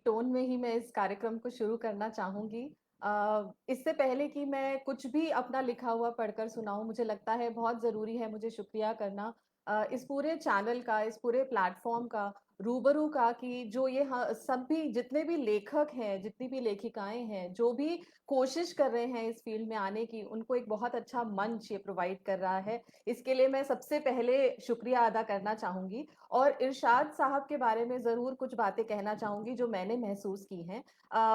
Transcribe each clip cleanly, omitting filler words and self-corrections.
Tone में ही मैं इस कार्यक्रम को शुरू करना चाहूँगी। इससे पहले कि मैं कुछ भी अपना लिखा हुआ पढ़कर सुनाऊँ, मुझे लगता है बहुत ज़रूरी है मुझे शुक्रिया करना इस पूरे चैनल का, इस पूरे प्लेटफ़ॉर्म का, रूबरू का कि जो ये सब भी जितने भी लेखक हैं, जितनी भी लेखिकाएँ हैं, जो भी कोशिश कर रहे हैं इस फ़ील्ड में आने की, उनको एक बहुत अच्छा मंच ये प्रोवाइड कर रहा है। इसके लिए मैं सबसे पहले शुक्रिया अदा करना चाहूँगी। और इरशाद साहब के बारे में ज़रूर कुछ बातें कहना चाहूँगी जो मैंने महसूस की हैं।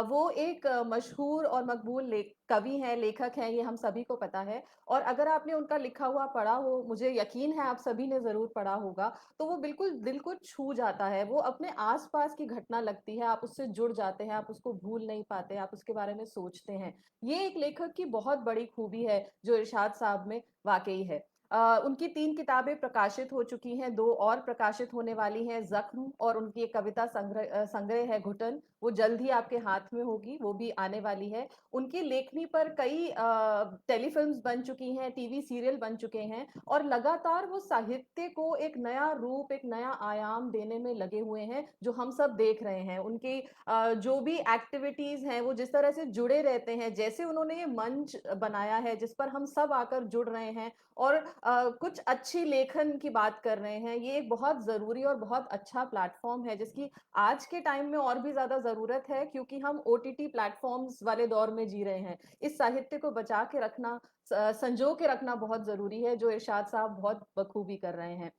वो एक मशहूर और मकबूल कवि हैं, लेखक हैं, ये हम सभी को पता है और अगर आपने उनका लिखा हुआ पढ़ा हो, मुझे यकीन है आप सभी ने ज़रूर पढ़ा होगा, तो वो बिल्कुल दिल को छू जाता है। वो अपने आस-पास की घटना लगती है, आप उससे जुड़ जाते हैं, आप उसको भूल नहीं पाते, आप उसके बारे में सोचते हैं। ये एक लेखक की बहुत बड़ी खूबी है, जो इरशाद साहब में वाक़ई है। उनकी 3 किताबें प्रकाशित हो चुकी हैं, 2 और प्रकाशित होने वाली हैं, ज़ख्म और उनकी एक कविता संग्रह है घुटन, वो जल्द ही आपके हाथ में होगी, वो भी आने वाली है। उनकी लेखनी पर कई टेलीफ़िल्म्स बन चुकी हैं, टीवी सीरियल बन चुके हैं और लगातार वो साहित्य को एक नया रूप, एक नया आयाम देने में लगे हुए हैं, जो हम सब देख रहे हैं। उनकी जो भी एक्टिविटीज़ हैं, वो जिस तरह से जुड़े रहते हैं, जैसे उन्होंने ये मंच बनाया है, जिस पर हम सब आकर जुड़ रहे हैं और कुछ अच्छी लेखन की बात कर रहे हैं, ये एक बहुत ज़रूरी और बहुत अच्छा प्लेटफ़ॉर्म है, जिसकी आज के टाइम में और भी ज़्यादा ज़रूरत है क्योंकि हम ओटीटी प्लेटफ़ॉर्म्स वाले दौर में जी रहे हैं। इस साहित्य को बचा के रखना, संजो के रखना बहुत ज़रूरी है, जो इरशाद साहब बहुत बखूबी कर रहे हैं।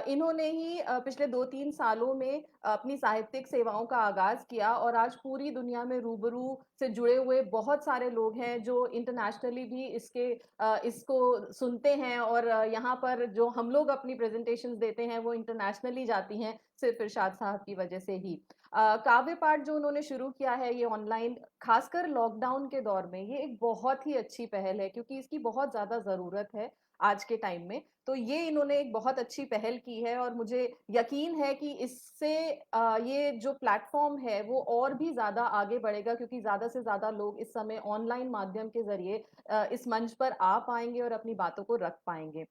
इन्होंने ही पिछले 2-3 सालों में अपनी साहित्यिक सेवाओं का आगाज़ किया और आज पूरी दुनिया में रूबरू से जुड़े हुए बहुत सारे लोग हैं, जो इंटरनेशनली भी इसको सुनते हैं और यहाँ पर जो हम लोग अपनी प्रेज़ेंटेशंस देते हैं, वो इंटरनेशनली जाती हैं, सिर्फ़ इरशाद साहब की वजह से ही। काव्य पाठ जो उन्होंने शुरू किया है ये ऑनलाइन, ख़ासकर लॉकडाउन के दौर में, ये एक बहुत ही अच्छी पहल है क्योंकि इसकी बहुत ज़्यादा ज़रूरत है आज के टाइम में। तो ये इन्होंने एक बहुत अच्छी पहल की है और मुझे यकीन है कि इससे ये जो प्लेटफ़ॉर्म है, वो और भी ज़्यादा आगे बढ़ेगा क्योंकि ज़्यादा से ज़्यादा लोग इस समय ऑनलाइन माध्यम के ज़रिए इस मंच पर आ पाएँगे और अपनी बातों को रख पाएँगे।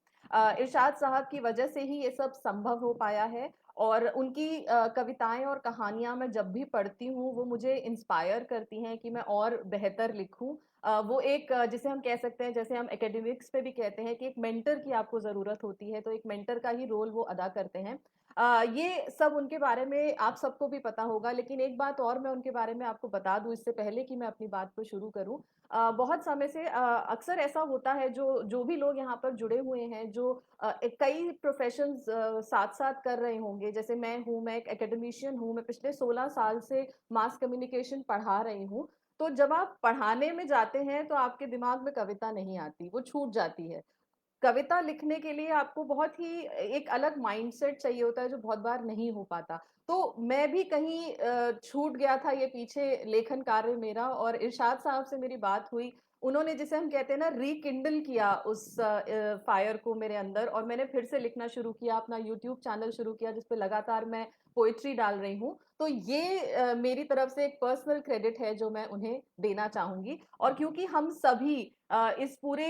इरशाद साहब की वजह से ही ये सब संभव हो पाया है और उनकी कविताएँ और कहानियाँ मैं जब भी पढ़ती हूँ, वो मुझे इंस्पायर करती हैं कि मैं और बेहतर लिखूँ। वो एक जिसे हम कह सकते हैं, जैसे हम एकेडमिक्स में भी कहते हैं कि एक मेंटर की आपको ज़रूरत होती है, तो एक मेंटर का ही रोल वो अदा करते हैं। ये सब उनके बारे में आप सबको भी पता होगा, लेकिन एक बात और मैं उनके बारे में आपको बता दूँ इससे पहले कि मैं अपनी बात को शुरू करूँ। बहुत समय से अक्सर ऐसा होता है जो जो भी लोग यहाँ पर जुड़े हुए हैं, जो कई प्रोफ़ेशंस साथ-साथ कर रहे होंगे, जैसे मैं हूँ, मैं एक एकेडमिशियन हूँ, मैं पिछले 16 साल से मास कम्युनिकेशन पढ़ा रही हूँ। तो जब आप पढ़ाने में जाते हैं, तो आपके दिमाग में कविता नहीं आती, वो छूट जाती है। कविता लिखने के लिए आपको बहुत ही एक अलग माइंडसेट चाहिए होता है जो बहुत बार नहीं हो पाता। तो मैं भी कहीं छूट गया था ये पीछे लेखन कार्य मेरा और इरशाद साहब से मेरी बात हुई। उन्होंने जिसे हम कहते हैं ना रिकिंडल किया उस फायर को मेरे अंदर और मैंने फिर से लिखना शुरू किया, अपना यूट्यूब चैनल शुरू किया जिस पे लगातार मैं पोएट्री डाल रही हूँ। तो ये मेरी तरफ से एक पर्सनल क्रेडिट है जो मैं उन्हें देना चाहूँगी और क्योंकि हम सभी इस पूरे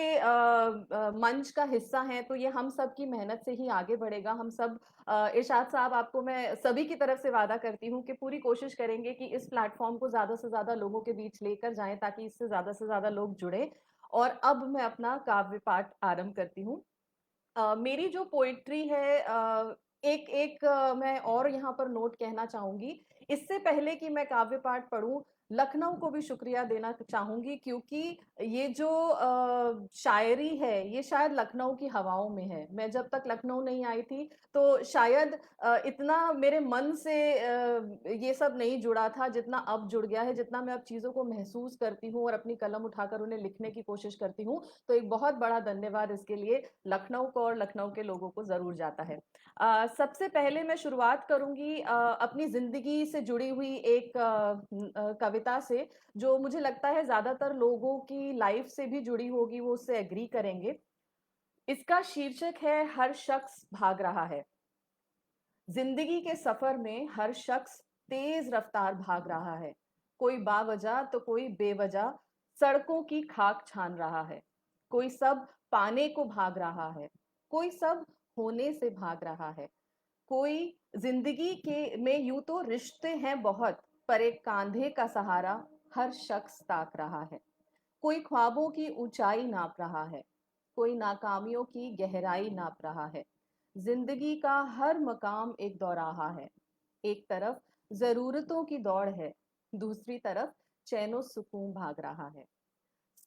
मंच का हिस्सा हैं, तो ये हम सब की मेहनत से ही आगे बढ़ेगा। हम सब इरशाद साहब आपको मैं सभी की तरफ से वादा करती हूँ कि पूरी कोशिश करेंगे कि इस प्लेटफ़ॉर्म को ज़्यादा से ज़्यादा लोगों के बीच लेकर जाएँ ताकि इससे ज़्यादा लोग जुड़ें। और अब मैं अपना काव्य पाठ आरंभ करती हूँ। मेरी जो पोएट्री है एक मैं और यहाँ पर नोट कहना चाहूँगी। इससे पहले कि मैं काव्य पाठ पढ़ूँ, लखनऊ को भी शुक्रिया देना चाहूँगी क्योंकि ये जो शायरी है, ये शायद लखनऊ की हवाओं में है। मैं जब तक लखनऊ नहीं आई थी, तो शायद इतना मेरे मन से ये सब नहीं जुड़ा था, जितना अब जुड़ गया है, जितना मैं अब चीज़ों को महसूस करती हूँ और अपनी कलम उठाकर उन्हें लिखने की कोशिश करती हूँ। तो एक बहुत बड़ा धन्यवाद इसके लिए लखनऊ को और लखनऊ के लोगों को ज़रूर जाता है। सबसे पहले मैं शुरुआत करूँगी अपनी ज़िंदगी से जुड़ी हुई एक कविता से, जो मुझे लगता है ज़्यादातर लोगों की लाइफ़ से भी जुड़ी होगी, वो उससे एग्री करेंगे। इसका शीर्षक है हर शख्स भाग रहा है। ज़िंदगी के सफ़र में हर शख्स तेज़ रफ़्तार भाग रहा है। कोई बावजह तो कोई बेवजह सड़कों की खाक छान रहा है। कोई सब पाने को भाग रहा है, कोई सब होने से भाग रहा है। कोई ज़िंदगी के में यूँ तो रिश्ते हैं बहुत, पर एक कांधे का सहारा हर शख्स ताक रहा है। कोई ख्वाबों की ऊंचाई नाप रहा है, कोई नाकामियों की गहराई नाप रहा है। जिंदगी का हर मकाम एक दौराहा है। एक तरफ जरूरतों की दौड़ है, दूसरी तरफ चैनो सुकून भाग रहा है।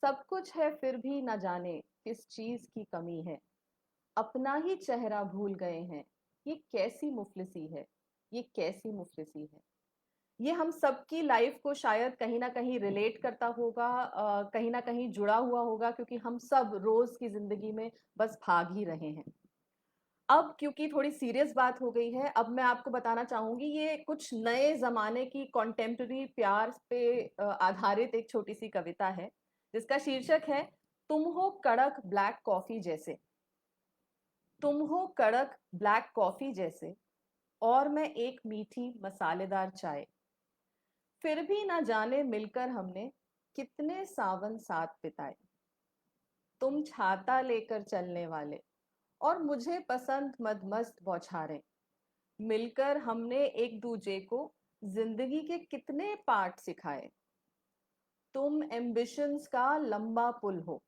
सब कुछ है फिर भी न जाने किस चीज की कमी है। अपना ही चेहरा भूल गए हैं। ये कैसी मुफलिसी है, ये कैसी मुफलिसी है। ये हम सबकी लाइफ को शायद कहीं ना कहीं रिलेट करता होगा, कहीं ना कहीं जुड़ा हुआ होगा, क्योंकि हम सब रोज की जिंदगी में बस भाग ही रहे हैं। अब क्योंकि थोड़ी सीरियस बात हो गई है, अब मैं आपको बताना चाहूंगी, ये कुछ नए जमाने की कॉन्टेम्पररी प्यार पे आधारित एक छोटी सी कविता है, जिसका शीर्षक है तुम हो कड़क ब्लैक कॉफी जैसे। तुम हो कड़क ब्लैक कॉफी जैसे, और मैं एक मीठी मसालेदार चाय। फिर भी ना जाने मिलकर हमने कितने सावन साथ बिताए। तुम छाता लेकर चलने वाले और मुझे पसंद मदमस्त बौछारें। मिलकर हमने एक दूजे को जिंदगी के कितने पाठ सिखाए। तुम एम्बिशंस का लंबा पुल हो,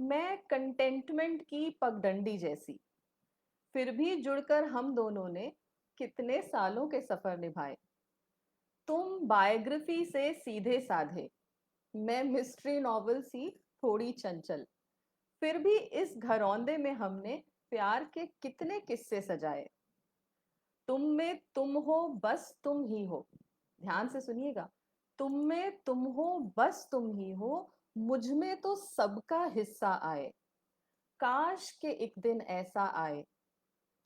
मैं कंटेंटमेंट की पगडंडी जैसी। फिर भी जुड़कर हम दोनों ने कितने सालों के सफर निभाए। तुम बायोग्राफी से सीधे साधे, मैं मिस्ट्री नॉवल सी थोड़ी चंचल। फिर भी इस घरौंदे में हमने प्यार के कितने किस्से सजाए। तुम में तुम हो, बस तुम ही हो। ध्यान से सुनिएगा। तुम में तुम हो, बस तुम ही हो। मुझ में तो सबका हिस्सा आए। काश के एक दिन ऐसा आए,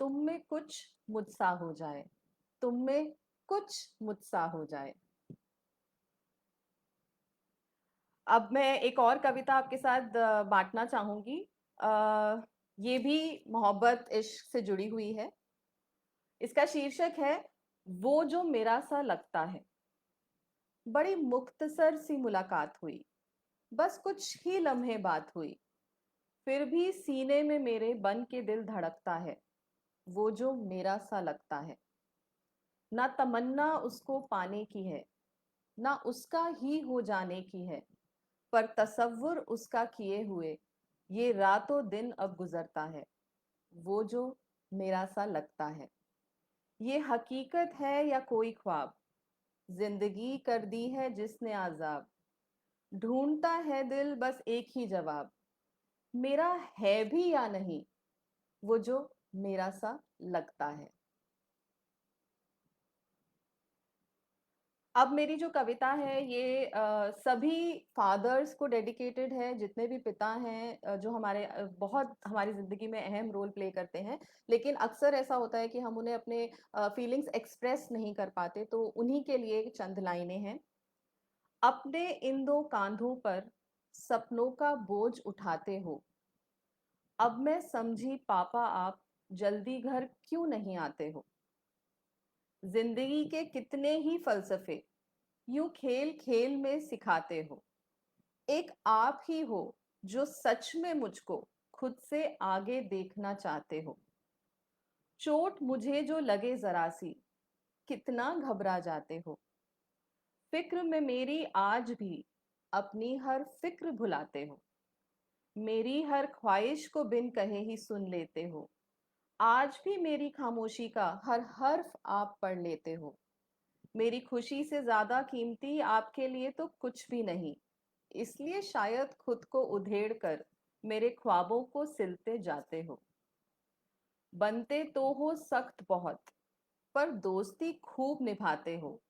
तुम में कुछ मुझसा हो जाए। तुम में कुछ मुझसा हो जाए। अब मैं एक और कविता आपके साथ बांटना चाहूंगी। अ, ये भी मोहब्बत इश्क से जुड़ी हुई है। इसका शीर्षक है वो जो मेरा सा लगता है। बड़ी मुख्तसर सी मुलाकात हुई, बस कुछ ही लम्हे बात हुई। फिर भी सीने में मेरे बन के दिल धड़कता है। वो जो मेरा सा लगता है। ना तमन्ना उसको पाने की है, ना उसका ही हो जाने की है, पर तसव्वुर उसका किए हुए ये रातों दिन अब गुजरता है। वो जो मेरा सा लगता है। ये हकीकत है या कोई ख्वाब, जिंदगी कर दी है जिसने आजाब। ढूंढता है दिल बस एक ही जवाब, मेरा है भी या नहीं। वो जो मेरा सा लगता है। अब मेरी जो कविता है ये सभी फादर्स को डेडिकेटेड है, जितने भी पिता हैं, जो हमारे बहुत हमारी ज़िंदगी में अहम रोल प्ले करते हैं। लेकिन अक्सर ऐसा होता है कि हम उन्हें अपने फीलिंग्स एक्सप्रेस नहीं कर पाते, तो उन्हीं के लिए चंद लाइनें हैं। अपने इन दो कांधों पर सपनों का बोझ उठाते हो। अब मैं समझी पापा आप जल्दी घर क्यों नहीं आते हो। जिंदगी के कितने ही फलसफे यूं खेल खेल में सिखाते हो। एक आप ही हो जो सच में मुझको खुद से आगे देखना चाहते हो। चोट मुझे जो लगे जरा सी, कितना घबरा जाते हो। फिक्र में मेरी आज भी अपनी हर फिक्र भुलाते हो। मेरी हर ख्वाहिश को बिन कहे ही सुन लेते हो। आज भी मेरी खामोशी का हर हर्फ आप पढ़ लेते हो। मेरी खुशी से ज्यादा कीमती आपके लिए तो कुछ भी नहीं, इसलिए शायद खुद को उधेड़ कर मेरे ख्वाबों को सिलते जाते हो। बनते तो हो सख्त बहुत, पर दोस्ती खूब निभाते हो।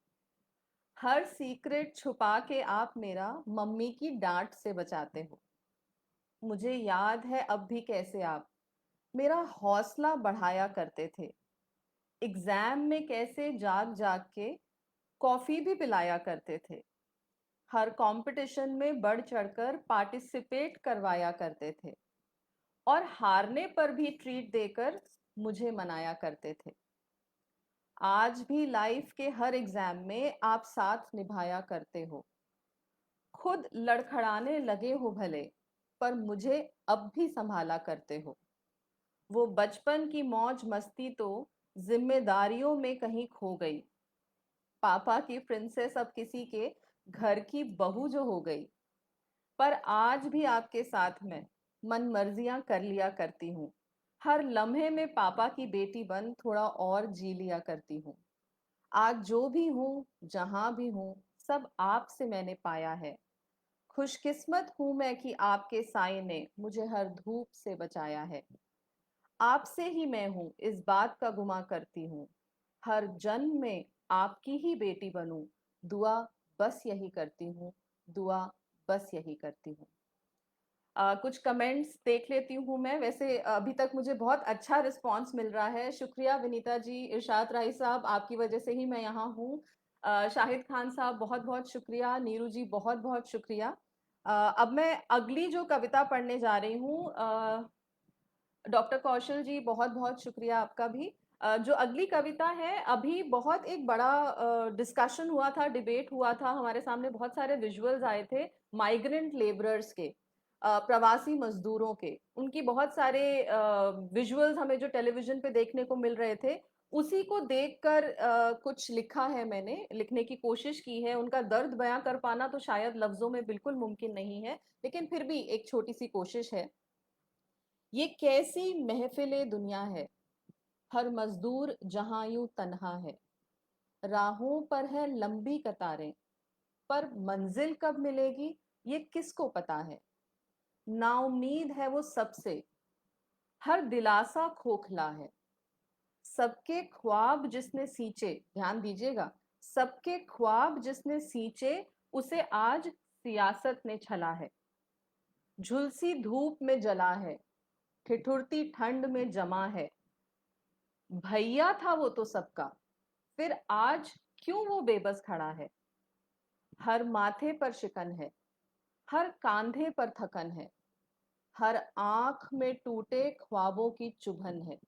हर सीक्रेट छुपा के आप मेरा मम्मी की डांट से बचाते हो। मुझे याद है अब भी कैसे आप मेरा हौसला बढ़ाया करते थे। एग्जाम में कैसे जाग जाग के कॉफी भी पिलाया करते थे। हर कंपटीशन में बढ़ चढ़कर पार्टिसिपेट करवाया करते थे, और हारने पर भी ट्रीट देकर मुझे मनाया करते थे। आज भी लाइफ के हर एग्जाम में आप साथ निभाया करते हो। खुद लड़खड़ाने लगे हो भले, पर मुझे अब भी संभाला करते हो। वो बचपन की मौज मस्ती तो जिम्मेदारियों में कहीं खो गई। पापा की प्रिंसेस अब किसी के घर की बहू जो हो गई, पर आज भी आपके साथ मैं मन मर्जियां कर लिया करती हूँ। हर लम्हे में पापा की बेटी बन थोड़ा और जी लिया करती हूँ। आज जो भी हूँ, जहां भी हूँ, सब आपसे मैंने पाया है। खुशकिस्मत हूं मैं कि आपके साए ने मुझे हर धूप से बचाया है। आपसे ही मैं हूँ इस बात का गुमा करती हूँ। हर जन्म में आपकी ही बेटी बनूं, दुआ बस यही करती हूँ, दुआ बस यही करती हूँ। कुछ कमेंट्स देख लेती हूँ मैं। वैसे अभी तक मुझे बहुत अच्छा रिस्पॉन्स मिल रहा है। शुक्रिया विनीता जी, इरशाद राही साहब, आपकी वजह से ही मैं यहाँ हूँ। शाहिद खान साहब बहुत बहुत शुक्रिया, नीरू जी बहुत बहुत शुक्रिया। अब मैं अगली जो कविता पढ़ने जा रही हूँ, डॉक्टर कौशल जी बहुत बहुत शुक्रिया आपका भी। जो अगली कविता है, अभी बहुत एक बड़ा डिस्कशन हुआ था, डिबेट हुआ था, हमारे सामने बहुत सारे विजुअल्स आए थे माइग्रेंट लेबरर्स के, प्रवासी मजदूरों के। उनकी बहुत सारे विजुअल्स हमें जो टेलीविजन पे देखने को मिल रहे थे, उसी को देखकर कुछ लिखा है, मैंने लिखने की कोशिश की है। उनका दर्द बयां कर पाना तो शायद लफ्जों में बिल्कुल मुमकिन नहीं है, लेकिन फिर भी एक छोटी सी कोशिश है। ये कैसी महफिले दुनिया है, हर मजदूर जहां यूं तन्हा है। राहों पर है लंबी कतारें, पर मंजिल कब मिलेगी ये किसको पता है। नाउम्मीद है वो सबसे, हर दिलासा खोखला है। सबके ख्वाब जिसने सींचे, ध्यान दीजिएगा, सबके ख्वाब जिसने सींचे, उसे आज सियासत ने छला है। झुलसी धूप में जला है, ठिठुरती ठंड में जमा है। भैया था वो तो सबका, फिर आज क्यों वो बेबस खड़ा है। हर माथे पर शिकन है, हर कांधे पर थकन है। हर आंख में टूटे ख्वाबों की चुभन है।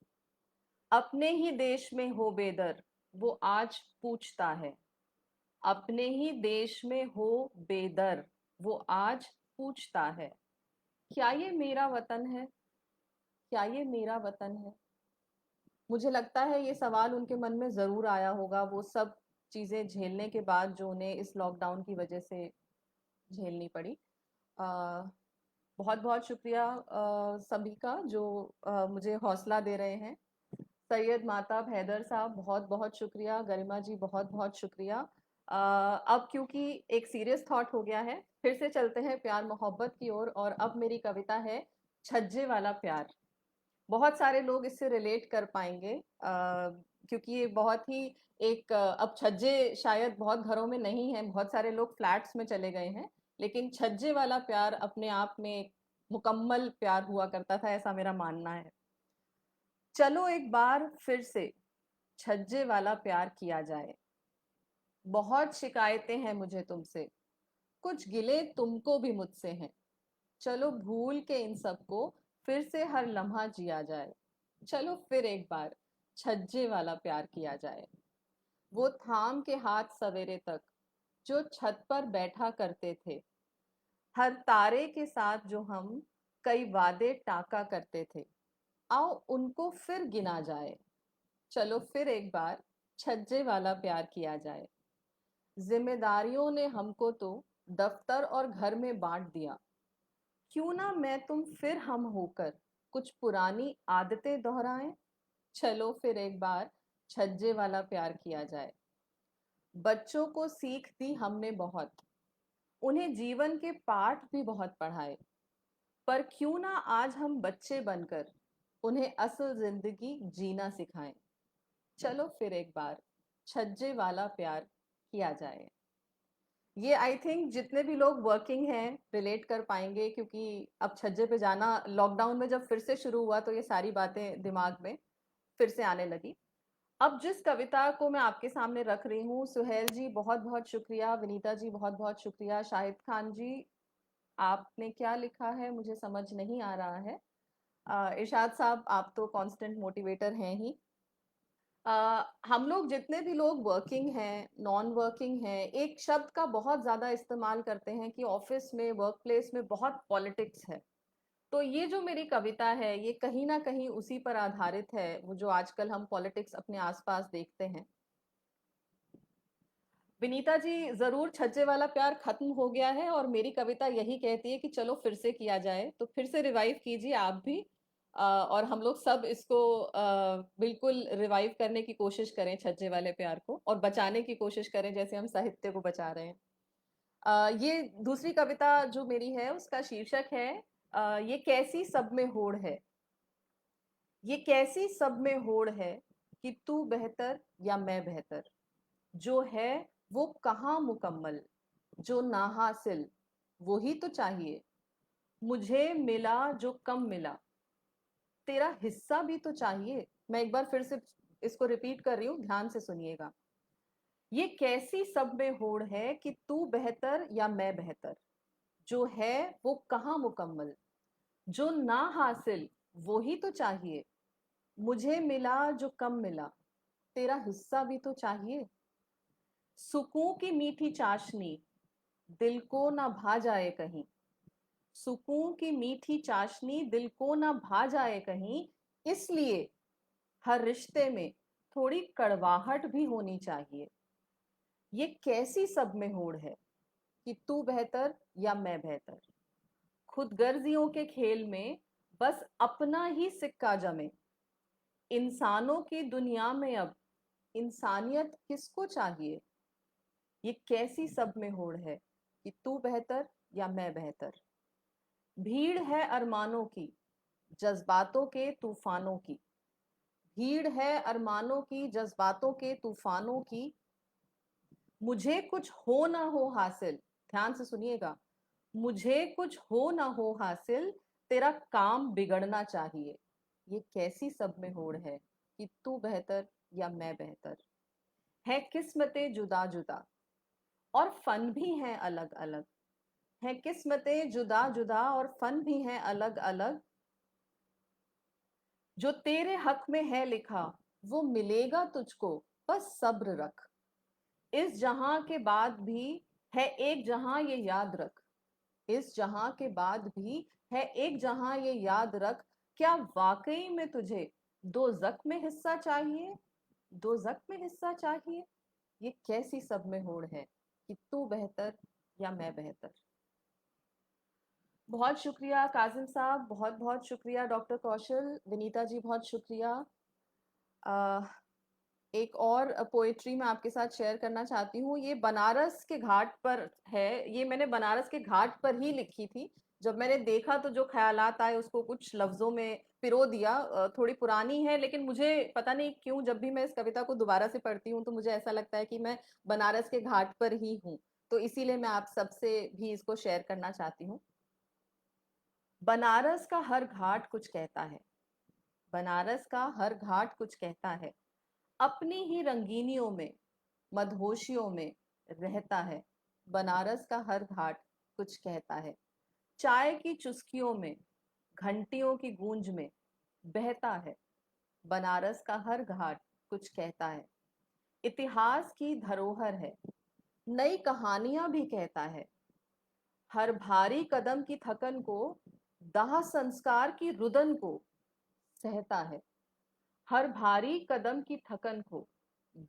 अपने ही देश में हो बेदर, वो आज पूछता है। अपने ही देश में हो बेदर, वो आज पूछता है। क्या ये मेरा वतन है, क्या ये मेरा वतन है। मुझे लगता है ये सवाल उनके मन में ज़रूर आया होगा, वो सब चीज़ें झेलने के बाद जो उन्हें इस लॉकडाउन की वजह से झेलनी पड़ी। अ, बहुत-बहुत शुक्रिया सभी का जो मुझे हौसला दे रहे हैं। सैयद माताब हैदर साहब बहुत-बहुत शुक्रिया, गरिमा जी बहुत-बहुत शुक्रिया। अब क्योंकि एक सीरियस थॉट हो गया है, फिर से चलते हैं प्यार मोहब्बत की ओर, और अब मेरी कविता है छज्जे वाला प्यार। बहुत सारे लोग इससे रिलेट कर पाएंगे, क्योंकि ये बहुत ही एक अब छज्जे शायद बहुत घरों में नहीं है, बहुत सारे लोग फ्लैट्स में चले गए हैं, लेकिन छज्जे वाला प्यार अपने आप में एक मुकम्मल प्यार हुआ करता था, ऐसा मेरा मानना है। चलो एक बार फिर से छज्जे वाला प्यार किया जाए। बहुत शिकायतें हैं मुझे तुमसे, कुछ गिले तुमको भी मुझसे हैं। चलो भूल के इन सबको फिर से हर लम्हा जिया जाए। चलो फिर एक बार छज्जे वाला प्यार किया जाए। वो थाम के हाथ सवेरे तक जो छत पर बैठा करते थे, हर तारे के साथ जो हम कई वादे टाका करते थे, आओ उनको फिर गिना जाए। चलो फिर एक बार छज्जे वाला प्यार किया जाए। जिम्मेदारियों ने हमको तो दफ्तर और घर में बांट दिया, क्यों ना मैं तुम फिर हम होकर कुछ पुरानी आदतें दोहराएं। चलो फिर एक बार छज्जे वाला प्यार किया जाए। बच्चों को सीख दी हमने बहुत, उन्हें जीवन के पाठ भी बहुत पढ़ाए, पर क्यों ना आज हम बच्चे बनकर उन्हें असल जिंदगी जीना सिखाएं। चलो फिर एक बार छज्जे वाला प्यार किया जाए। ये आई थिंक जितने भी लोग वर्किंग हैं रिलेट कर पाएंगे, क्योंकि अब छज्जे पे जाना लॉकडाउन में जब फिर से शुरू हुआ तो ये सारी बातें दिमाग में फिर से आने लगी। अब जिस कविता को मैं आपके सामने रख रही हूँ, सुहेल जी बहुत बहुत शुक्रिया, विनीता जी बहुत बहुत शुक्रिया, शाहिद खान जी आपने क्या लिखा है मुझे समझ नहीं आ रहा है। इरशाद साहब आप तो कांस्टेंट मोटिवेटर हैं ही। हम लोग जितने भी लोग वर्किंग हैं, नॉन वर्किंग हैं, एक शब्द का बहुत ज़्यादा इस्तेमाल करते हैं कि ऑफिस में, वर्क प्लेस में बहुत पॉलिटिक्स है। तो ये जो मेरी कविता है, ये कहीं ना कहीं उसी पर आधारित है, वो जो आजकल हम पॉलिटिक्स अपने आसपास देखते हैं। विनीता जी, ज़रूर छज्जे वाला प्यार खत्म हो गया है और मेरी कविता यही कहती है कि चलो फिर से किया जाए। तो फिर से रिवाइव कीजिए आप भी, और हम लोग सब इसको बिल्कुल रिवाइव करने की कोशिश करें छज्जे वाले प्यार को, और बचाने की कोशिश करें जैसे हम साहित्य को बचा रहे हैं। ये दूसरी कविता जो मेरी है उसका शीर्षक है ये कैसी सब में होड़ है। ये कैसी सब में होड़ है कि तू बेहतर या मैं बेहतर, जो है वो कहाँ मुकम्मल, जो नाहासिल वही तो चाहिए, मुझे मिला जो कम मिला, तेरा हिस्सा भी तो चाहिए। मैं एक बार फिर से इसको रिपीट कर रही हूं, ध्यान से सुनिएगा। ये कैसी सब में होड़ है कि तू बेहतर या मैं बेहतर, जो है वो कहाँ मुकम्मल, जो ना हासिल वो ही तो चाहिए, मुझे मिला जो कम मिला, तेरा हिस्सा भी तो चाहिए। सुकून की मीठी चाशनी दिल को ना भा जाए कहीं, सुकून की मीठी चाशनी दिल को ना भा जाए कहीं, इसलिए हर रिश्ते में थोड़ी कड़वाहट भी होनी चाहिए। ये कैसी सब में होड़ है कि तू बेहतर या मैं बेहतर, खुदगर्जियों के खेल में बस अपना ही सिक्का जमे, इंसानों की दुनिया में अब इंसानियत किसको चाहिए। ये कैसी सब में होड़ है कि तू बेहतर या मैं बेहतर, भीड़ है अरमानों की जज्बातों के तूफानों की, भीड़ है अरमानों की जज्बातों के तूफानों की, मुझे कुछ हो ना हो हासिल, ध्यान से सुनिएगा, मुझे कुछ हो ना हो हासिल, तेरा काम बिगड़ना चाहिए। ये कैसी सब में होड़ है कि तू बेहतर या मैं बेहतर, है किस्मतें जुदा जुदा और फन भी हैं अलग अलग, है किस्मतें जुदा जुदा और फन भी हैं अलग अलग, जो तेरे हक में है लिखा वो मिलेगा तुझको, बस सब्र रख, इस जहां के बाद भी है एक जहां ये याद रख, इस जहां के बाद भी है एक जहां ये याद रख, क्या वाकई में तुझे दो जख में हिस्सा चाहिए, दो जख में हिस्सा चाहिए। ये कैसी सब में होड़ है कि तू बेहतर या मैं बेहतर। बहुत शुक्रिया काजिम साहब, बहुत बहुत शुक्रिया डॉक्टर कौशल, विनीता जी बहुत शुक्रिया। अ, एक और पोएट्री मैं आपके साथ शेयर करना चाहती हूँ। ये बनारस के घाट पर है, ये मैंने बनारस के घाट पर ही लिखी थी। जब मैंने देखा तो जो ख़्यालात आए उसको कुछ लफ्ज़ों में पिरो दिया। थोड़ी पुरानी है लेकिन मुझे पता नहीं क्यों जब भी मैं इस कविता को दोबारा से पढ़ती हूँ तो मुझे ऐसा लगता है कि मैं बनारस के घाट पर ही हूँ। तो इसीलिए मैं आप सबसे भी इसको शेयर करना चाहती हूँ। बनारस का हर घाट कुछ कहता है, बनारस का हर घाट कुछ कहता है, अपनी ही रंगीनियों में मदहोशियों में रहता है, बनारस का हर घाट कुछ कहता है, चाय की चुस्कियों में घंटियों की गूंज में बहता है, बनारस का हर घाट कुछ कहता है, इतिहास की धरोहर है, नई कहानियां भी कहता है, हर भारी कदम की थकन को दाह संस्कार की रुदन को सहता है, हर भारी कदम की थकन को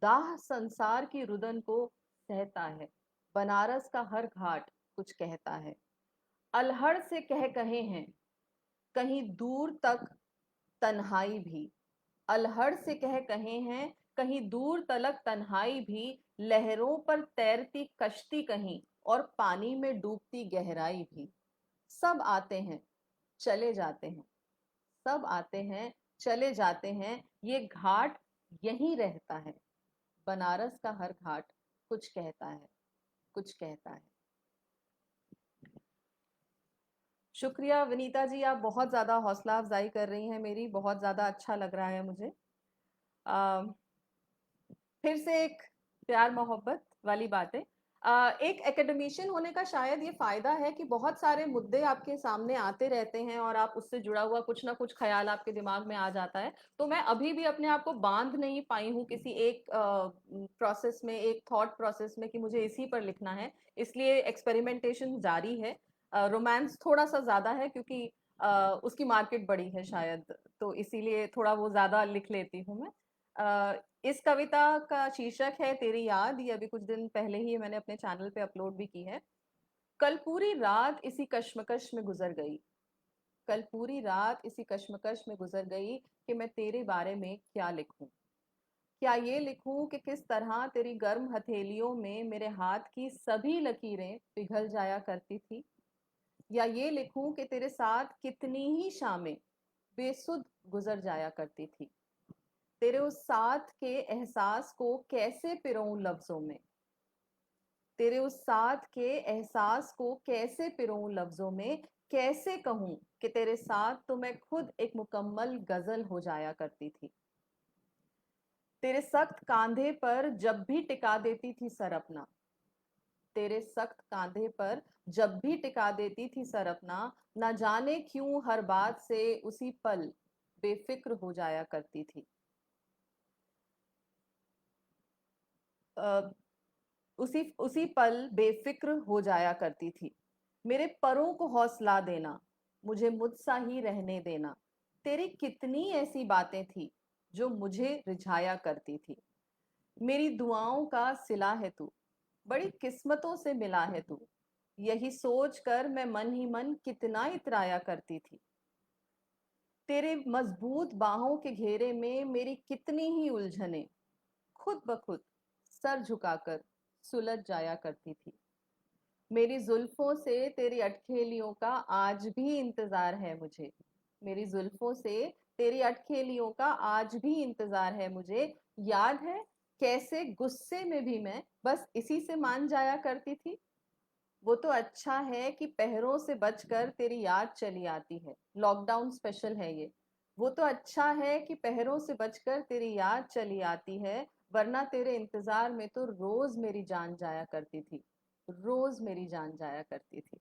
दाह संसार की रुदन को सहता है, बनारस का हर घाट कुछ कहता है, अलहड़ से कह कहे हैं कहीं दूर तक तन्हाई भी, अलहड़ से कह कहे हैं कहीं दूर तलक तन्हाई भी, लहरों पर तैरती कश्ती कहीं और पानी में डूबती गहराई भी, सब आते हैं चले जाते हैं, सब आते हैं चले जाते हैं, ये घाट यहीं रहता है, बनारस का हर घाट कुछ कहता है, कुछ कहता है। शुक्रिया विनीता जी, आप बहुत ज़्यादा हौसला अफजाई कर रही हैं मेरी, बहुत ज़्यादा अच्छा लग रहा है मुझे। अ, फिर से एक प्यार मोहब्बत वाली बातें। एक एकेडमिशियन होने का शायद ये फ़ायदा है कि बहुत सारे मुद्दे आपके सामने आते रहते हैं और आप उससे जुड़ा हुआ कुछ ना कुछ ख़्याल आपके दिमाग में आ जाता है। तो मैं अभी भी अपने आप को बाँध नहीं पाई हूँ किसी एक प्रोसेस में, एक थॉट प्रोसेस में कि मुझे इसी पर लिखना है, इसलिए एक्सपेरिमेंटेशन जारी है। रोमांस थोड़ा-सा ज़्यादा है क्योंकि उसकी मार्केट बड़ी है शायद, तो इसीलिए थोड़ा वो ज़्यादा लिख लेती हूँ मैं। इस कविता का शीर्षक है तेरी याद। ये अभी कुछ दिन पहले ही मैंने अपने चैनल पे अपलोड भी की है। कल पूरी रात इसी कश्मकश में गुजर गई। कल पूरी रात इसी कश्मकश में गुजर गई कि मैं तेरे बारे में क्या लिखूं। क्या ये लिखूं कि किस तरह तेरी गर्म हथेलियों में मेरे हाथ की सभी लकीरें पिघल जाया करती थी। या ये लिखूं कि तेरे साथ कितनी ही शामें बेसुध गुजर जाया करती थी। तेरे उस साथ के एहसास को कैसे पिरोऊं लफ्जों में। तेरे उस साथ के एहसास को कैसे पिरोऊं लफ्जों में। कैसे कहूं कि तेरे साथ तो मैं खुद एक मुकम्मल गजल हो जाया करती थी। तेरे सख्त कांधे पर जब भी टिका देती थी सर अपना। तेरे सख्त कांधे पर जब भी टिका देती थी सर अपना। ना जाने क्यों हर बात से उसी पल बेफिक्र हो जाया करती थी। अ, उसी उसी पल बेफिक्र हो जाया करती थी। मेरे परों को हौसला देना, मुझे मुझसा ही रहने देना। तेरी कितनी ऐसी बातें थी जो मुझे रिझाया करती थी। मेरी दुआओं का सिला है तू, बड़ी किस्मतों से मिला है तू। यही सोच कर मैं मन ही मन कितना इतराया करती थी। तेरे मजबूत बाहों के घेरे में मेरी कितनी ही उलझने खुद ब खुद सर झुकाकर सुलझ जाया करती थी। मेरी जुल्फों से तेरी अटखेलियों का आज भी इंतजार है मुझे। मेरी जुल्फों से तेरी अटखेलियों का आज भी इंतजार है मुझे। याद है कैसे गुस्से में भी मैं बस इसी से मान जाया करती थी। वो तो अच्छा है कि पहरों से बचकर तेरी याद चली आती है। लॉकडाउन स्पेशल है ये। वो तो अच्छा है कि पहरों से बचकर तेरी याद चली आती है। वरना तेरे इंतजार में तो रोज मेरी जान जाया करती थी। रोज मेरी जान जाया करती थी।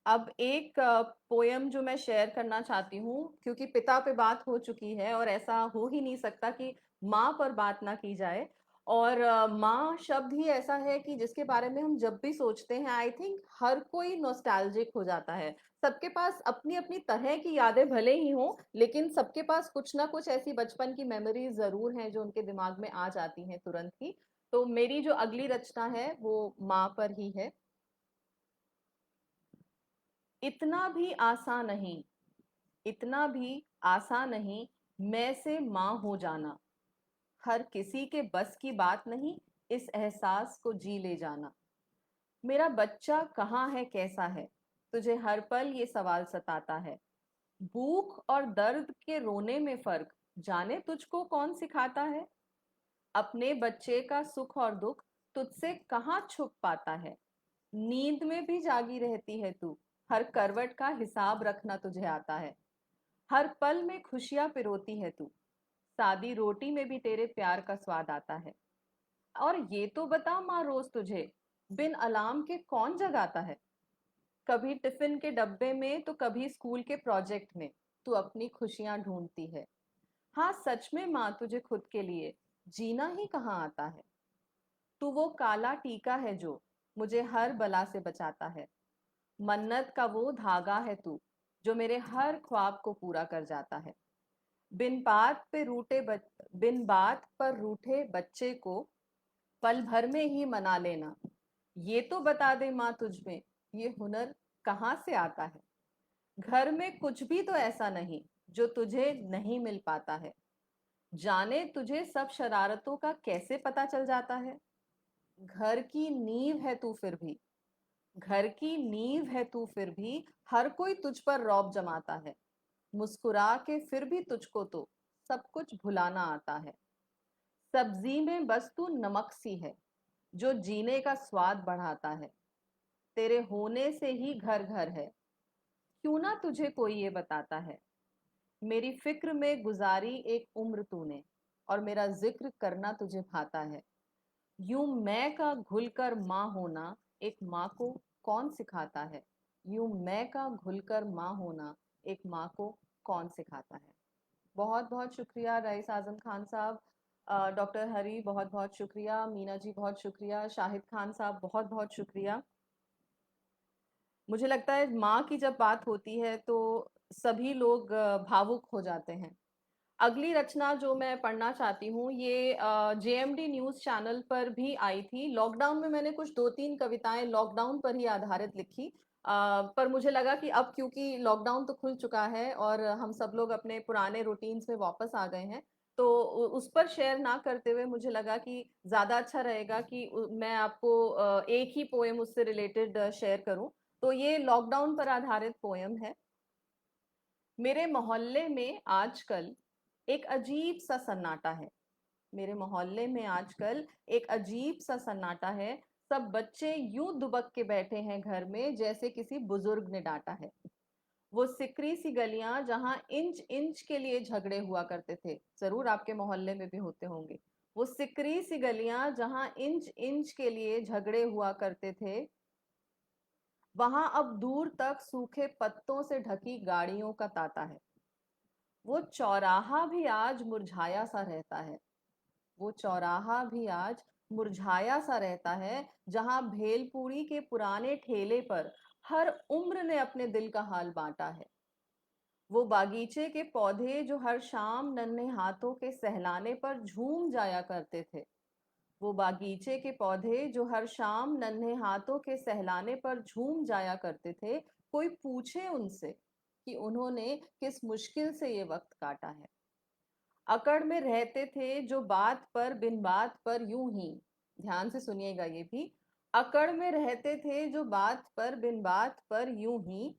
अब एक पोयम जो मैं शेयर करना चाहती हूँ, क्योंकि पिता पे बात हो चुकी है और ऐसा हो ही नहीं सकता कि माँ पर बात ना की जाए। और माँ शब्द ही ऐसा है कि जिसके बारे में हम जब भी सोचते हैं, आई थिंक हर कोई नॉस्टैल्जिक हो जाता है। सबके पास अपनी अपनी तरह की यादें भले ही हों, लेकिन सबके पास कुछ ना कुछ ऐसी बचपन की मेमोरीज जरूर हैं जो उनके दिमाग में आ जाती हैं तुरंत ही। तो मेरी जो अगली रचना है वो माँ पर ही है। इतना भी आसान नहीं, इतना भी आसान नहीं मैं से माँ हो जाना। हर किसी के बस की बात नहीं इस एहसास को जी ले जाना। मेरा बच्चा कहाँ है कैसा है, तुझे हर पल ये सवाल सताता है। भूख और दर्द के रोने में फर्क जाने तुझको कौन सिखाता है। अपने बच्चे का सुख और दुख तुझसे कहाँ छुप पाता है। नींद में भी जागी रहती है तू, हर करवट का हिसाब रखना तुझे आता है। हर पल में खुशियां पिरोती है तू, सादी रोटी में भी तेरे प्यार का स्वाद आता है। और ये तो बता माँ रोज तुझे बिन अलार्म के कौन जगाता है। कभी टिफिन के डब्बे में तो कभी स्कूल के प्रोजेक्ट में तू अपनी खुशियां ढूंढती है। हाँ सच में माँ तुझे खुद के लिए जीना ही कहाँ आता है। तू वो काला टीका है जो मुझे हर बला से बचाता है। मन्नत का वो धागा है तू जो मेरे हर ख्वाब को पूरा कर जाता है। बिन बात पर रूठे बच्चे को पल भर में ही मना लेना। ये तो बता दे माँ तुझ में ये हुनर कहाँ से आता है। घर में कुछ भी तो ऐसा नहीं जो तुझे नहीं मिल पाता है। जाने तुझे सब शरारतों का कैसे पता चल जाता है। घर की नींव है तू फिर भी, घर की नींव है तू फिर भी हर कोई तुझ पर रौब जमाता है। मुस्कुरा के फिर भी तुझको तो सब कुछ भुलाना आता है। सब्जी में बस तू नमक सी है जो जीने का स्वाद बढ़ाता है। तेरे होने से ही घर घर है, क्यों ना तुझे कोई ये बताता है। मेरी फिक्र में गुजारी एक उम्र तूने और मेरा जिक्र करना तुझे भाता है। यूं मैं का घुलकर माँ होना एक माँ को कौन सिखाता है। यूं मैं का घुलकर माँ होना एक माँ को कौन सिखाता है। बहुत बहुत शुक्रिया रईस आजम खान साहब। डॉक्टर हरी बहुत बहुत शुक्रिया। मीना जी बहुत शुक्रिया। शाहिद खान साहब बहुत बहुत शुक्रिया। मुझे लगता है माँ की जब बात होती है तो सभी लोग भावुक हो जाते हैं। अगली रचना जो मैं पढ़ना चाहती हूँ ये जेएमडी न्यूज़ चैनल पर भी आई थी। लॉकडाउन में मैंने कुछ 2-3 कविताएँ लॉकडाउन पर ही आधारित लिखी। पर मुझे लगा कि अब क्योंकि लॉकडाउन तो खुल चुका है और हम सब लोग अपने पुराने रूटीन्स में वापस आ गए हैं, तो उस पर शेयर ना करते हुए मुझे लगा कि ज़्यादा अच्छा रहेगा कि मैं आपको एक ही पोएम उससे रिलेटेड शेयर करूँ। तो ये लॉकडाउन पर आधारित पोएम है। मेरे मोहल्ले में आजकल एक अजीब सा सन्नाटा है। मेरे मोहल्ले में आजकल एक अजीब सा सन्नाटा है। सब बच्चे यूं दुबक के बैठे हैं घर में जैसे किसी बुजुर्ग ने डांटा है। वो सिकरी सी गलियां जहां इंच इंच के लिए झगड़े हुआ करते थे, जरूर आपके मोहल्ले में भी होते होंगे। वो सिकरी सी गलियां जहां इंच इंच के लिए झगड़े हुआ करते थे, वहां अब दूर तक सूखे पत्तों से ढकी गाड़ियों का तांता है। वो चौराहा भी आज मुरझाया सा रहता है। वो चौराहा भी आज मुरझाया सा रहता है जहां भेलपूरी के पुराने ठेले पर हर उम्र ने अपने दिल का हाल बांटा है। वो बागीचे के पौधे जो हर शाम नन्हे हाथों के सहलाने पर झूम जाया करते थे। वो बागीचे के पौधे जो हर शाम नन्हे हाथों के सहलाने पर झूम जाया करते थे, कोई पूछे उनसे कि उन्होंने किस मुश्किल से ये वक्त काटा है। अकड़ में रहते थे जो बात पर बिन बात पर यूं ही, ध्यान से सुनिएगा ये भी, अकड़ में रहते थे जो बात पर बिन बात पर यूं ही,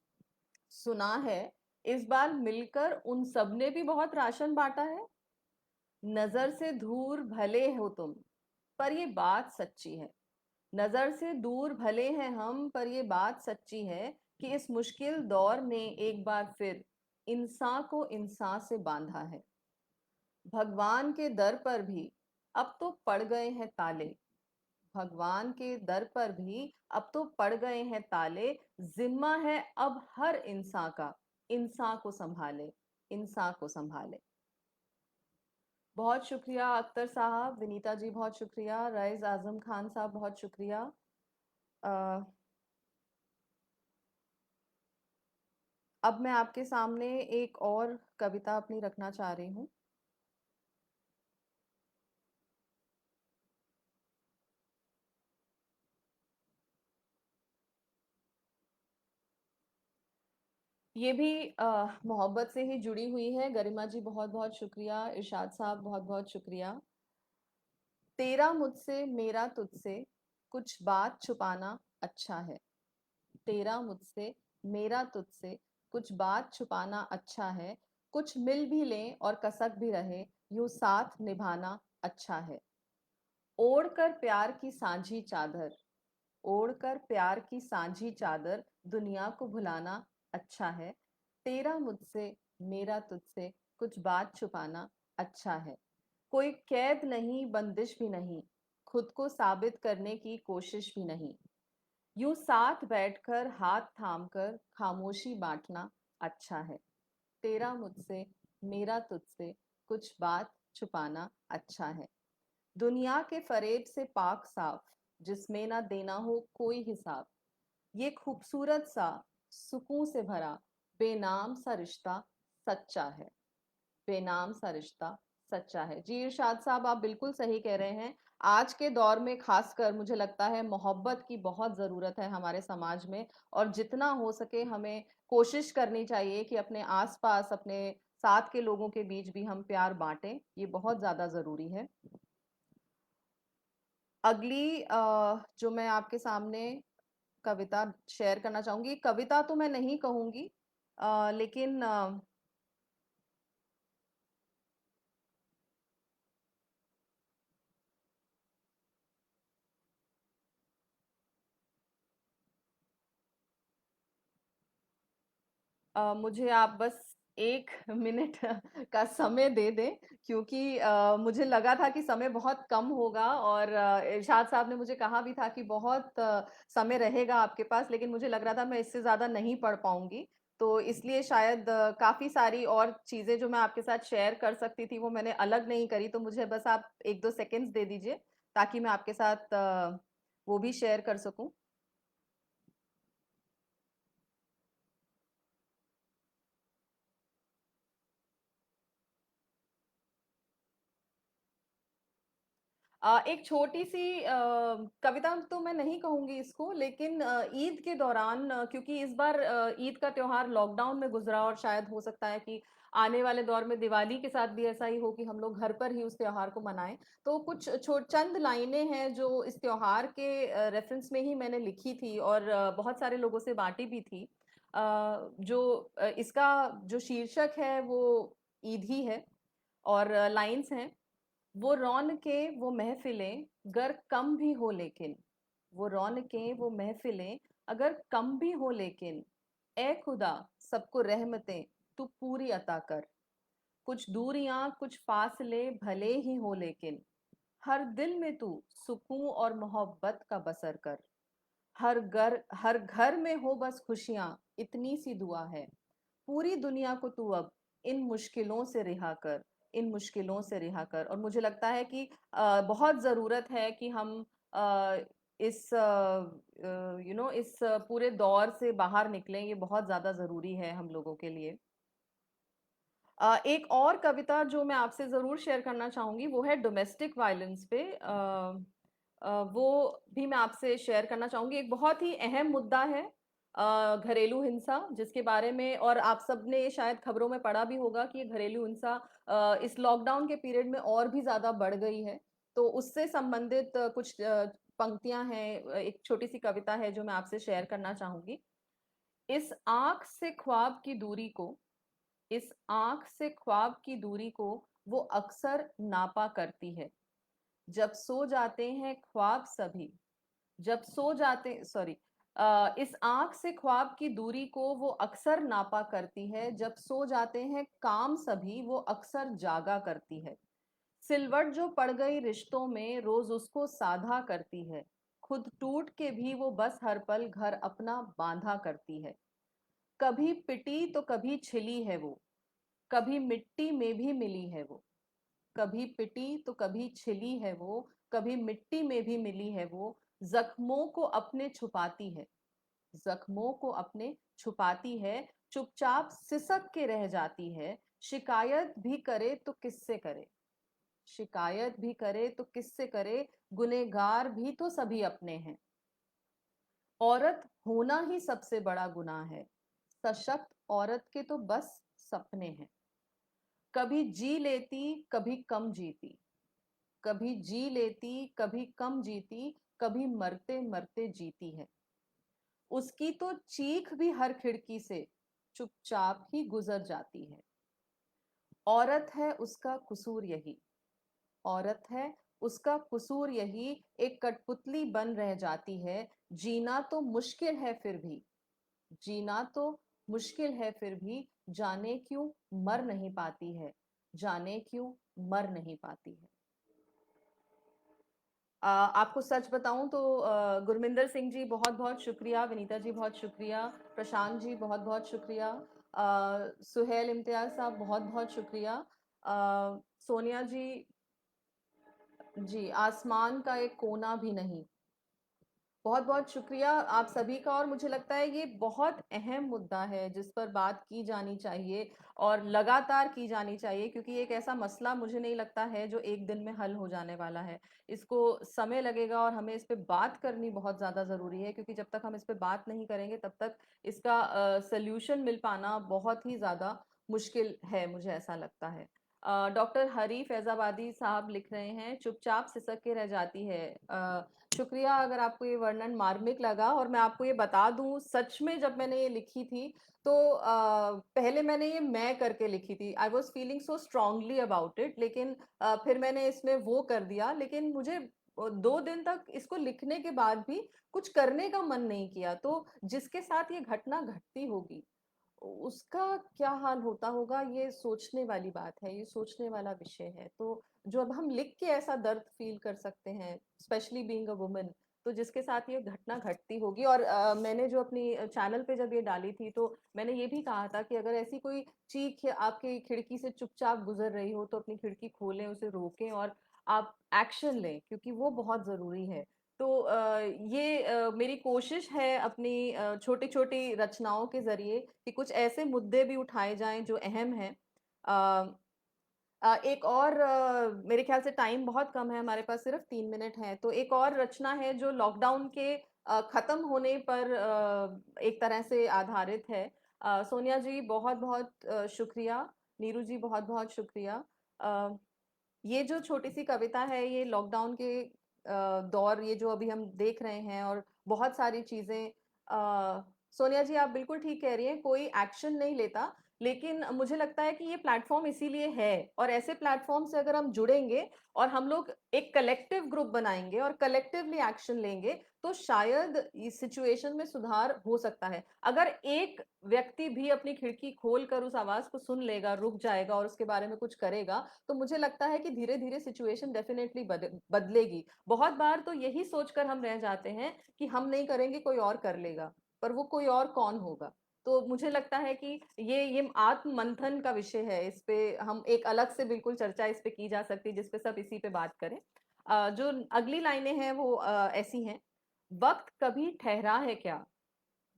सुना है इस बार मिलकर उन सब ने भी बहुत राशन बांटा है। नजर से दूर भले हो तुम, पर ये बात सच्ची है। नजर से दूर भले हैं हम, पर ये बात सच्ची है कि इस मुश्किल दौर ने एक बार फिर इंसान को इंसान से बांधा है। भगवान के दर पर भी अब तो पड़ गए हैं ताले। भगवान के दर पर भी अब तो पड़ गए हैं ताले। जिम्मा है अब हर इंसान का, इंसान को संभाले, इंसान को संभाले। बहुत शुक्रिया अख्तर साहब, विनीता जी बहुत शुक्रिया, रईस आजम खान साहब बहुत शुक्रिया। अ, अब मैं आपके सामने एक और कविता अपनी रखना चाह रही हूँ। ये भी मोहब्बत से ही जुड़ी हुई है। गरिमा जी बहुत बहुत शुक्रिया, इरशाद साहब बहुत बहुत शुक्रिया। तेरा मुझसे मेरा तुझसे कुछ बात छुपाना अच्छा है। तेरा मुझसे मेरा तुझसे कुछ बात छुपाना अच्छा है। कुछ मिल भी लें और कसक भी रहे, यूं साथ निभाना अच्छा है। ओढ़ कर प्यार की सांझी चादर, ओढ़ कर प्यार की सांझी चादर दुनिया को भुलाना अच्छा है। तेरा मुझसे मेरा तुझसे कुछ बात छुपाना अच्छा है। कोई कैद नहीं, बंदिश भी नहीं, खुद को साबित करने की कोशिश भी नहीं। यूं साथ बैठकर हाथ थामकर खामोशी बांटना अच्छा है। तेरा मुझसे मेरा तुझसे कुछ बात छुपाना अच्छा है। दुनिया के फरेब से पाक साफ, जिसमें ना देना हो कोई हिसाब। ये खूबसूरत सा सुकून से भरा बेनाम सा रिश्ता सच्चा है। बेनाम सा रिश्ता सच्चा है। जी इरशाद साहब, आप बिल्कुल सही कह रहे हैं। आज के दौर में खासकर मुझे लगता है मोहब्बत की बहुत ज़रूरत है हमारे समाज में, और जितना हो सके हमें कोशिश करनी चाहिए कि अपने आसपास, अपने साथ के लोगों के बीच भी हम प्यार बांटें। ये बहुत ज़्यादा ज़रूरी है। अगली जो मैं आपके सामने कविता शेयर करना चाहूंगी, कविता तो मैं नहीं कहूंगी, लेकिन मुझे आप बस 1 मिनट का समय दे दें, क्योंकि मुझे लगा था कि समय बहुत कम होगा, और इरशाद साहब ने मुझे कहा भी था कि बहुत समय रहेगा आपके पास, लेकिन मुझे लग रहा था मैं इससे ज़्यादा नहीं पढ़ पाऊंगी। तो इसलिए शायद काफ़ी सारी और चीज़ें जो मैं आपके साथ शेयर कर सकती थी वो मैंने अलग नहीं करी, तो मुझे बस आप 1-2 सेकेंड्स दे दीजिए ताकि मैं आपके साथ वो भी शेयर कर सकूं। एक छोटी-सी कविता तो मैं नहीं कहूँगी इसको, लेकिन ईद के दौरान क्योंकि इस बार ईद का त्योहार लॉकडाउन में गुज़रा और शायद हो सकता है कि आने वाले दौर में दिवाली के साथ भी ऐसा ही हो कि हम लोग घर पर ही उस त्योहार को मनाएँ। तो कुछ चंद लाइनें हैं जो इस त्योहार के रेफ़रेंस में ही मैंने लिखी थी और बहुत सारे लोगों से बाँटी भी थी। जो इसका जो शीर्षक है वो ईद ही है और लाइन्स हैं, वो रौनकें वो महफ़िलें गर कम भी हो लेकिन, वो रौनकें वो महफ़िलें अगर कम भी हो लेकिन, ए खुदा सबको रहमतें तू पूरी अता कर। कुछ दूरियां कुछ फासले भले ही हो लेकिन, हर दिल में तू सुकून और मोहब्बत का बसर कर। हर घर में हो बस खुशियां, इतनी सी दुआ है। पूरी दुनिया को तू अब इन मुश्किलों से रिहा कर, इन मुश्किलों से रिहा कर। और मुझे लगता है कि बहुत ज़रूरत है कि हम अ, इस इस पूरे दौर से बाहर निकलें, ये बहुत ज़्यादा ज़रूरी है हम लोगों के लिए। एक और कविता जो मैं आपसे ज़रूर शेयर करना चाहूँगी, वो है डोमेस्टिक वायलेंस पे। वो भी मैं आपसे शेयर करना चाहूँगी। एक बहुत ही अहम मुद्दा है घरेलू हिंसा, जिसके बारे में और आप सबने शायद खबरों में पढ़ा भी होगा कि ये घरेलू हिंसा इस लॉकडाउन के पीरियड में और भी ज़्यादा बढ़ गई है। तो उससे संबंधित कुछ पंक्तियाँ हैं, एक छोटी-सी कविता है जो मैं आपसे शेयर करना चाहूँगी। इस आँख से ख्वाब की दूरी को इस आँख से ख्वाब की दूरी को वो अक्सर नापा करती है। जब सो जाते हैं ख्वाब सभी जब सो जाते सॉरी इस आँख से ख्वाब की दूरी को वो अक्सर नापा करती है। जब सो जाते हैं काम सभी वो अक्सर जागा करती है। सिलवट जो पड़ गई रिश्तों में रोज उसको साधा करती है। खुद टूट के भी वो बस हर पल घर अपना बांधा करती है। कभी पिटी तो कभी छिली है वो, कभी मिट्टी में भी मिली है वो। कभी पिटी तो कभी छिली है वो, कभी मिट्टी में भी मिली है वो। जख्मों को अपने छुपाती है, जख्मों को अपने छुपाती है। चुपचाप सिसक के रह जाती है। शिकायत भी करे तो किससे करे, शिकायत भी करे तो किससे करे। गुनहगार भी तो सभी अपने हैं। औरत होना ही सबसे बड़ा गुनाह है। सशक्त औरत के तो बस सपने हैं। कभी जी लेती कभी कम जीती, कभी जी लेती कभी कम जीती, कभी मरते मरते जीती है। उसकी तो चीख भी हर खिड़की से चुपचाप ही गुजर जाती है। औरत है उसका कसूर यही, औरत है उसका कसूर यही, एक कठपुतली बन रह जाती है। जीना तो मुश्किल है फिर भी, जीना तो मुश्किल है फिर भी, जाने क्यों मर नहीं पाती है, जाने क्यों मर नहीं पाती है। आपको सच बताऊँ तो गुरमिंदर सिंह जी बहुत-बहुत शुक्रिया, विनीता जी बहुत शुक्रिया, प्रशांत जी बहुत-बहुत शुक्रिया, सुहेल इम्तियाज़ साहब बहुत-बहुत शुक्रिया, सोनिया जी, जी, आसमान का एक कोना भी नहीं। बहुत-बहुत शुक्रिया आप सभी का। और मुझे लगता है ये बहुत अहम मुद्दा है जिस पर बात की जानी चाहिए और लगातार की जानी चाहिए, क्योंकि एक ऐसा मसला मुझे नहीं लगता है जो एक दिन में हल हो जाने वाला है। इसको समय लगेगा और हमें इस पे बात करनी बहुत ज़्यादा ज़रूरी है, क्योंकि जब तक हम इस पे बात नहीं करेंगे तब तक इसका सॉल्यूशन मिल पाना बहुत ही ज़्यादा मुश्किल है, मुझे ऐसा लगता है। डॉक्टर हरी फैज़ाबादी साहब लिख रहे हैं, चुपचाप सिसक के रह जाती है। शुक्रिया अगर आपको ये वर्णन मार्मिक लगा। और मैं आपको ये बता दूँ, सच में जब मैंने ये लिखी थी तो पहले मैंने ये मैं करके लिखी थी। I was feeling so strongly about it, लेकिन फिर मैंने इसमें वो कर दिया। लेकिन मुझे 2 दिन तक इसको लिखने के बाद भी कुछ करने का मन नहीं किया। तो जिसके साथ ये घटना घटती होगी उसका क्या हाल होता होगा, ये सोचने वाली बात है, ये सोचने वाला विषय है। तो जो अब हम लिख के ऐसा दर्द फ़ील कर सकते हैं, स्पेशली बीइंग अ वुमन, तो जिसके साथ ये घटना घटती होगी। और मैंने जो अपनी चैनल पे जब ये डाली थी, तो मैंने ये भी कहा था कि अगर ऐसी कोई चीख आपकी खिड़की से चुपचाप गुज़र रही हो, तो अपनी खिड़की खोलें, उसे रोकें और आप एक्शन लें, क्योंकि वो बहुत ज़रूरी है। तो ये मेरी कोशिश है अपनी छोटी-छोटी रचनाओं के ज़रिए कि कुछ ऐसे मुद्दे भी उठाए जाएँ जो अहम हैं। अ एक और मेरे ख्याल से टाइम बहुत कम है, हमारे पास सिर्फ 3 मिनट हैं, तो एक और रचना है जो लॉकडाउन के खत्म होने पर एक तरह से आधारित है। सोनिया जी बहुत-बहुत शुक्रिया, नीरू जी बहुत-बहुत शुक्रिया। अ, ये जो छोटी-सी कविता है, ये लॉकडाउन के दौर ये जो अभी हम देख रहे हैं और बहुत सारी चीज़ें सोनिया जी आप बिल्कुल ठीक कह रही हैं, कोई एक्शन नहीं लेता, लेकिन मुझे लगता है कि ये प्लेटफ़ॉर्म इसीलिए है और ऐसे प्लेटफ़ॉर्म से अगर हम जुड़ेंगे और हम लोग एक कलेक्टिव ग्रुप बनाएँगे और कलेक्टिवली एक्शन लेंगे, तो शायद इस सिचुएशन में सुधार हो सकता है। अगर एक व्यक्ति भी अपनी खिड़की खोलकर उस आवाज़ को सुन लेगा, रुक जाएगा और उसके बारे में कुछ करेगा, तो मुझे लगता है कि धीरे-धीरे सिचुएशन डेफ़िनेटली बदलेगी। बहुत बार तो यही सोचकर हम रह जाते हैं कि हम नहीं करेंगे, कोई और कर लेगा, पर वो कोई और कौन होगा? तो मुझे लगता है कि ये आत्म-मंथन का विषय है, इस पे हम एक अलग से बिल्कुल चर्चा इस पे की जा सकती है, जिस पे सब इसी पे बात करें। जो अगली लाइनें हैं वो ऐसी हैं, "वक़्त कभी ठहरा है क्या?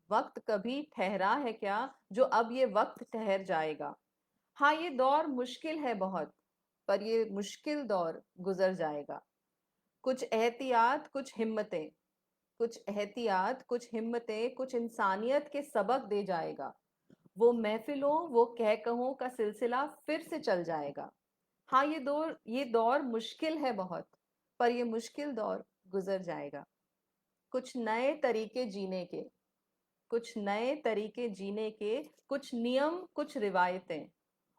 वक़्त कभी ठहरा है क्या, जो अब ये वक़्त ठहर जाएगा? हाँ, ये दौर मुश्किल है बहुत, पर ये मुश्किल दौर गुज़र जाएगा। कुछ एहतियात, कुछ हिम्मतें, कुछ एहतियात, कुछ हिम्मतें, कुछ इंसानियत के सबक दे जाएगा। वो महफ़िलों, वो कह-कहों का सिलसिला फिर से चल जाएगा। हाँ, ये दौर मुश्किल है बहुत, पर ये मुश्किल दौर गुज़र जाएगा। कुछ नए तरीके जीने के, कुछ नए तरीके जीने के, कुछ नियम, कुछ रिवायतें,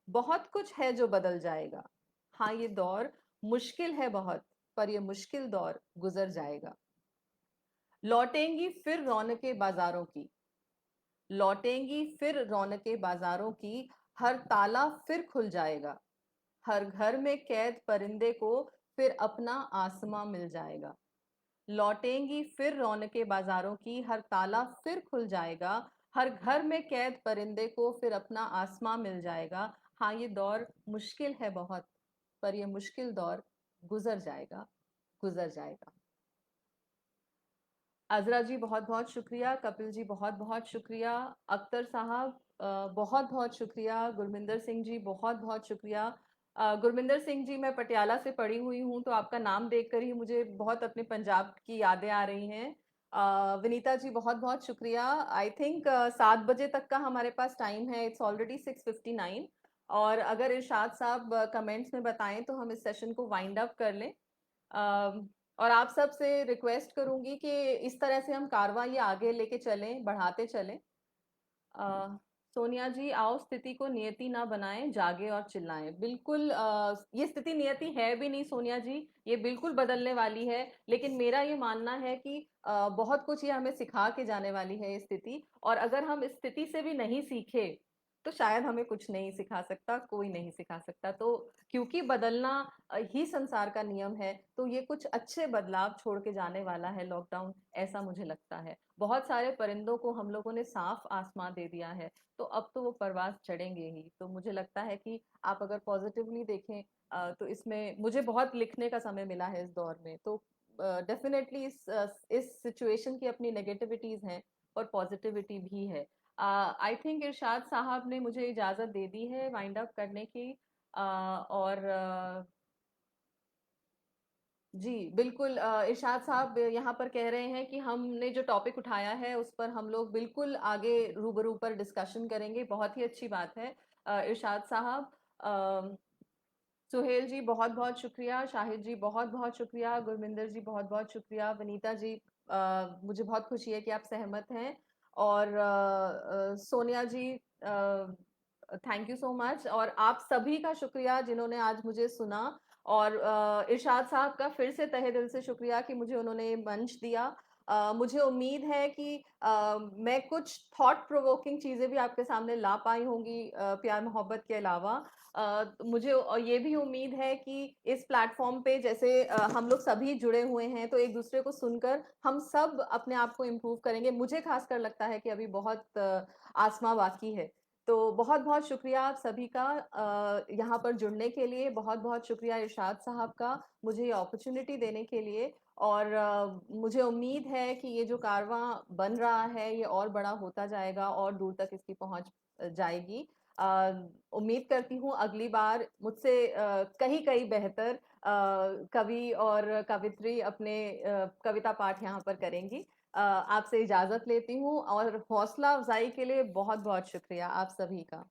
बहुत कुछ है जो बदल जाएगा। हाँ, ये दौर मुश्किल है बहुत, पर ये मुश्किल दौर गुज़र जाएगा। लौटेंगी फिर रौनकें बाज़ारों की, लौटेंगी फिर रौनकें बाज़ारों की, हर ताला फिर खुल जाएगा। हर घर में कैद परिंदे को फिर अपना आसमां मिल जाएगा। लौटेंगी फिर रौनकें बाज़ारों की, हर ताला फिर खुल जाएगा। हर घर में कैद परिंदे को फिर अपना आसमां मिल जाएगा। हाँ, ये दौर मुश्किल है बहुत, पर ये मुश्किल दौर गुज़र जाएगा, गुज़र जाएगा। अज़रा जी बहुत-बहुत शुक्रिया, कपिल जी बहुत-बहुत शुक्रिया, अख्तर साहब बहुत-बहुत शुक्रिया, गुरमिंदर सिंह जी बहुत-बहुत शुक्रिया। गुरमिंदर सिंह जी मैं पटियाला से पढ़ी हुई हूँ, तो आपका नाम देखकर ही मुझे बहुत अपने पंजाब की यादें आ रही हैं। विनीता जी बहुत-बहुत शुक्रिया। आई थिंक 7 बजे तक का हमारे पास टाइम है, इट्स ऑलरेडी 6:59 और अगर इरशाद साहब कमेंट्स में बताएँ तो हम इस सेशन को वाइंड अप कर लें। अम, और आप सब से रिक्वेस्ट करूँगी कि इस तरह से हम कारवां ये आगे लेके चलें, बढ़ाते चलें। अ, सोनिया जी आओ स्थिति को नियति ना बनाएँ, जागें और चिल्लाएँ। बिल्कुल ये स्थिति नियति है भी नहीं सोनिया जी, ये बिल्कुल बदलने वाली है। लेकिन मेरा ये मानना है कि बहुत कुछ ये हमें सिखा के जाने वाली है ये स्थिति और अगर हम इस स्थिति से भी नहीं सीखे, तो शायद हमें कुछ नहीं सिखा सकता, कोई नहीं सिखा सकता। तो क्योंकि बदलना ही संसार का नियम है, तो ये कुछ अच्छे बदलाव छोड़ के जाने वाला है लॉकडाउन, ऐसा मुझे लगता है। बहुत सारे परिंदों को हम लोगों ने साफ आसमां दे दिया है, तो अब तो वो परवाज़ चढ़ेंगे ही। तो मुझे लगता है कि आप अगर पॉज़िटिवली देखें तो इसमें मुझे बहुत लिखने का समय मिला है इस दौर में। तो डेफ़िनेटली इस सिचुएशन की अपनी नेगेटिविटीज़ हैं और पॉज़िटिविटी भी है। आई थिंक इरशाद साहब ने मुझे इजाज़त दे दी है वाइंड अप करने की और जी, बिल्कुल इरशाद साहब यहाँ पर कह रहे हैं कि हमने जो टॉपिक उठाया है, उस पर हम लोग बिल्कुल आगे रूबरू पर डिस्कशन करेंगे, बहुत ही अच्छी बात है। इरशाद साहब सुहेल जी बहुत-बहुत शुक्रिया, शाहिद जी बहुत-बहुत शुक्रिया, गुरमिंदर जी बहुत-बहुत शुक्रिया, वनीता जी मुझे बहुत खुशी है कि आप सहमत हैं और सोनिया जी थैंक यू सो मच और आप सभी का शुक्रिया जिन्होंने आज मुझे सुना और इरशाद साहब का फिर से तहे दिल से शुक्रिया कि मुझे उन्होंने ये मंच दिया। मुझे उम्मीद है कि मैं कुछ थॉट प्रोवोकिंग चीज़ें भी आपके सामने ला पाई होंगी प्यार-मोहब्बत के अलावा। मुझे ये भी उम्मीद है कि इस प्लेटफ़ॉर्म पे जैसे हम लोग सभी जुड़े हुए हैं, तो एक-दूसरे को सुनकर हम सब अपने आप को इम्प्रूव करेंगे। मुझे ख़ासकर लगता है कि अभी बहुत आज़मा बाकी है। तो बहुत-बहुत शुक्रिया आप सभी का यहाँ पर जुड़ने के लिए, बहुत-बहुत शुक्रिया इरशाद साहब का, मुझे ये अपॉर्च्युनिटी देने के लिए और मुझे उम्मीद है कि ये जो कारवां बन रहा है, ये और बड़ा होता जाएगा और दूर तक इसकी पहुँच जाएगी। उम्मीद करती हूँ अगली बार मुझसे कहीं-कहीं बेहतर कवि और कवियत्री अपने कविता पाठ यहाँ पर करेंगी। आपसे इजाज़त लेती हूँ और हौसला अफ़ज़ाई के लिए बहुत-बहुत शुक्रिया आप सभी का।